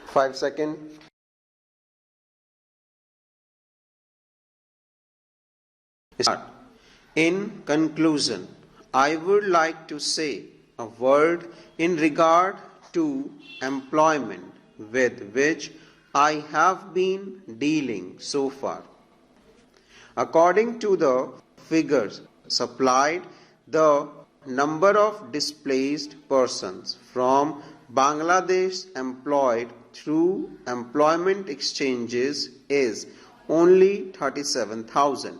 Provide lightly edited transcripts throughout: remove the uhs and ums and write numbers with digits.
5 seconds. Start. In conclusion, I would like to say a word in regard to employment with which I have been dealing so far. According to the figures supplied, the number of displaced persons from Bangladesh employed through employment exchanges is only 37,000.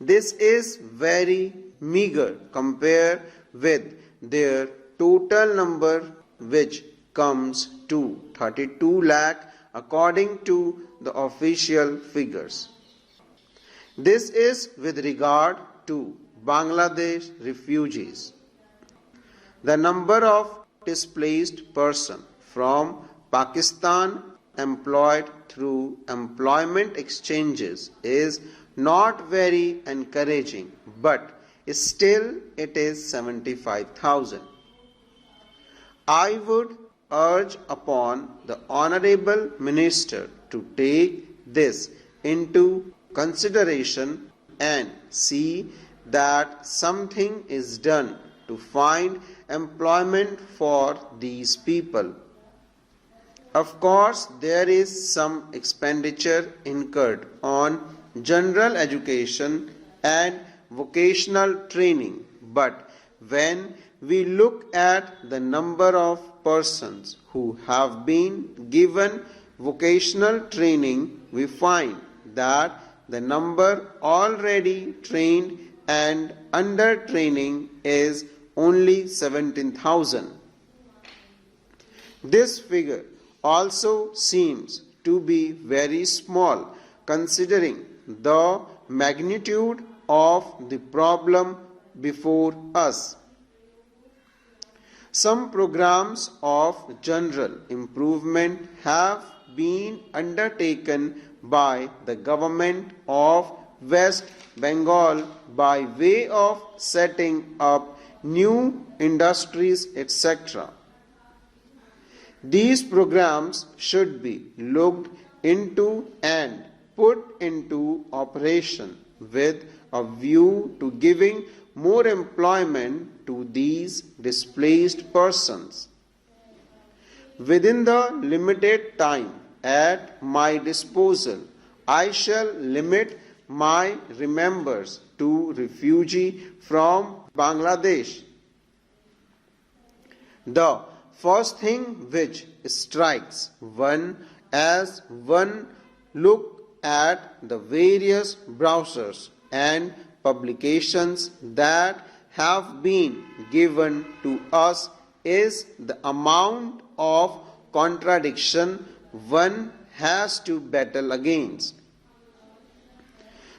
This is very meager compared with their total number, which comes to 32 lakh according to the official figures. This is with regard to Bangladesh refugees. The number of displaced persons from Pakistan employed through employment exchanges is not very encouraging, but still it is 75,000. I would urge upon the Honorable Minister to take this into consideration and see that something is done to find employment for these people. Of course, there is some expenditure incurred on general education and vocational training, but when we look at the number of persons who have been given vocational training, we find that the number already trained and under training is only 17,000. This figure also seems to be very small considering the magnitude of the problem before us. Some programs of general improvement have been undertaken by the government of West Bengal by way of setting up new industries, etc. These programs should be looked into and put into operation with a view to giving more employment to these displaced persons. Within the limited time at my disposal, I shall limit my remarks to refugees from Bangladesh. The first thing which strikes one as one look at the various browsers and publications that have been given to us is the amount of contradiction one has to battle against.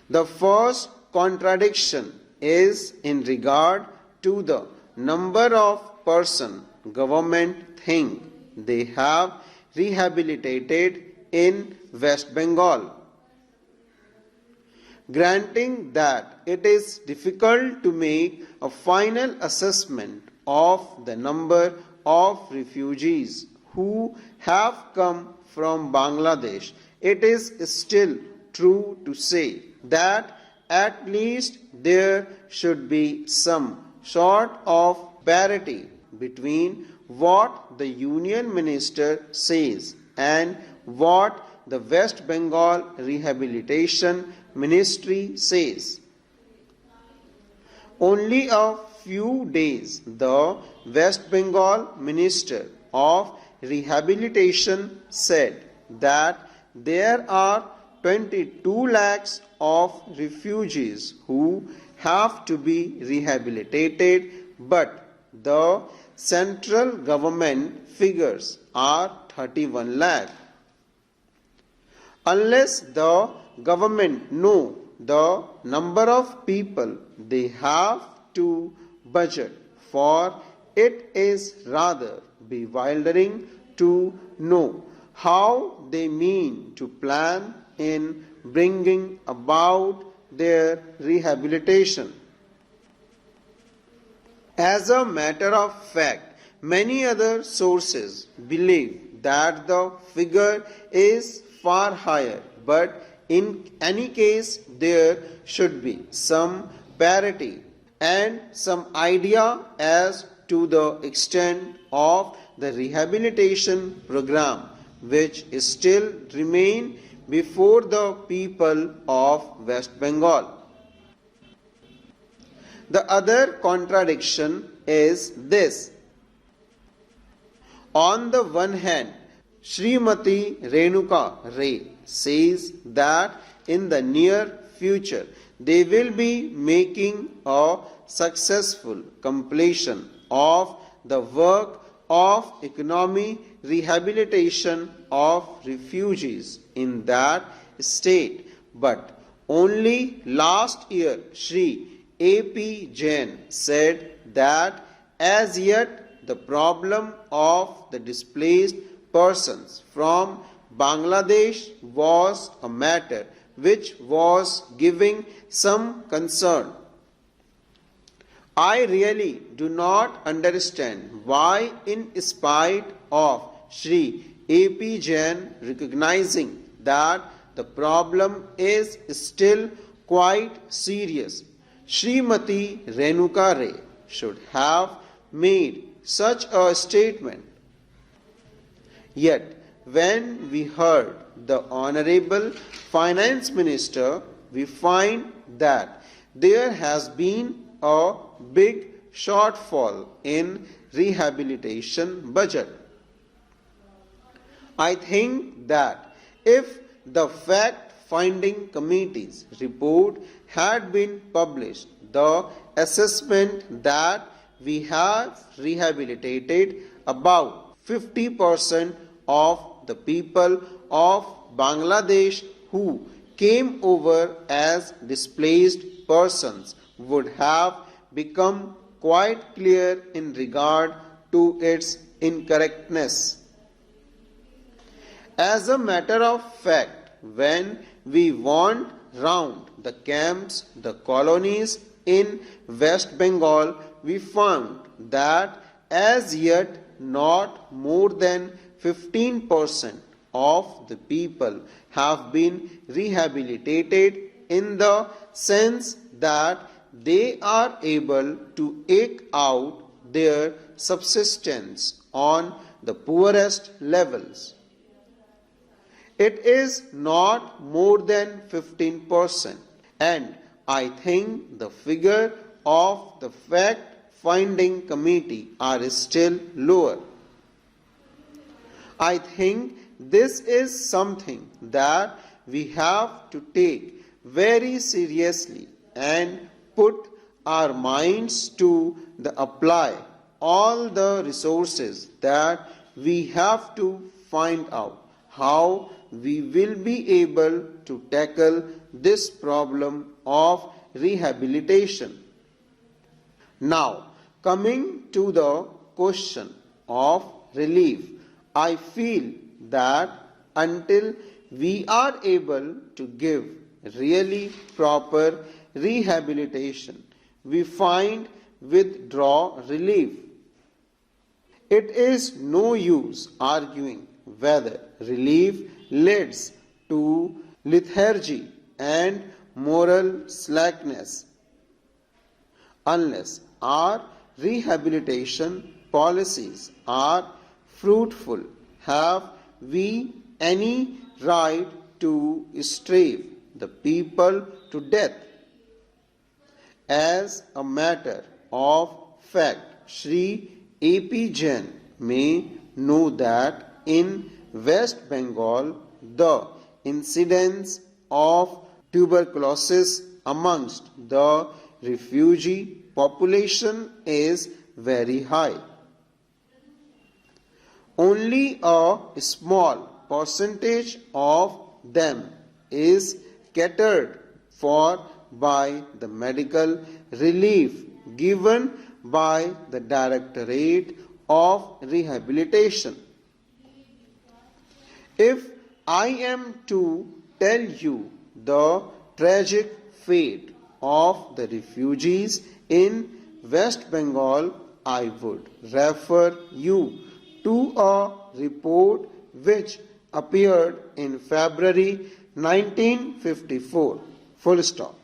The first contradiction is in regard to the number of persons government think they have rehabilitated in West Bengal. Granting that it is difficult to make a final assessment of the number of refugees who have come from Bangladesh, it is still true to say that at least there should be some sort of parity between what the Union Minister says and what the West Bengal Rehabilitation Ministry says. Only a few days the West Bengal Minister of Rehabilitation said that there are 22 lakhs of refugees who have to be rehabilitated, but the central government figures are 31 lakh. Unless the government know the number of people they have to budget for, it is rather bewildering to know how they mean to plan in bringing about their rehabilitation. As a matter of fact, many other sources believe that the figure is far higher, but in any case there should be some parity and some idea as to the extent of the rehabilitation program which still remain before the people of West Bengal. The other contradiction is this. On the one hand, Srimati Renuka Ray says that in the near future they will be making a successful completion of the work of economic rehabilitation of refugees in that state. But only last year Sri A.P. Jain said that as yet the problem of the displaced persons from Bangladesh was a matter which was giving some concern. I really do not understand why, in spite of Sri A.P. Jain recognizing that the problem is still quite serious, Srimati Renuka Ray should have made such a statement. Yet, when we heard the Honorable Finance Minister, we find that there has been a big shortfall in rehabilitation budget. I think that if the fact-finding committee's report had been published, the assessment that we have rehabilitated about 50% of the people of Bangladesh who came over as displaced persons would have become quite clear in regard to its incorrectness. As a matter of fact, when we went round the camps, the colonies in West Bengal, we found that as yet not more than 15% of the people have been rehabilitated in the sense that they are able to eke out their subsistence on the poorest levels. It is not more than 15%, and I think the figure of the fact-finding committee are still lower. I think this is something that we have to take very seriously and put our minds to the apply all the resources that we have to find out how we will be able to tackle this problem of rehabilitation. Now, coming to the question of relief, I feel that until we are able to give really proper rehabilitation, we find withdraw relief. It is no use arguing whether relief leads to lethargy and moral slackness unless our rehabilitation policies are fruitful. Have we any right to stave the people to death? As a matter of fact, Sri A.P. Jain may know that in West Bengal the incidence of tuberculosis amongst the refugee population is very high. Only a small percentage of them is catered for by the medical relief given by the Directorate of Rehabilitation. If I am to tell you the tragic fate of the refugees in West Bengal, I would refer you to a report which appeared in February 1954. Full stop.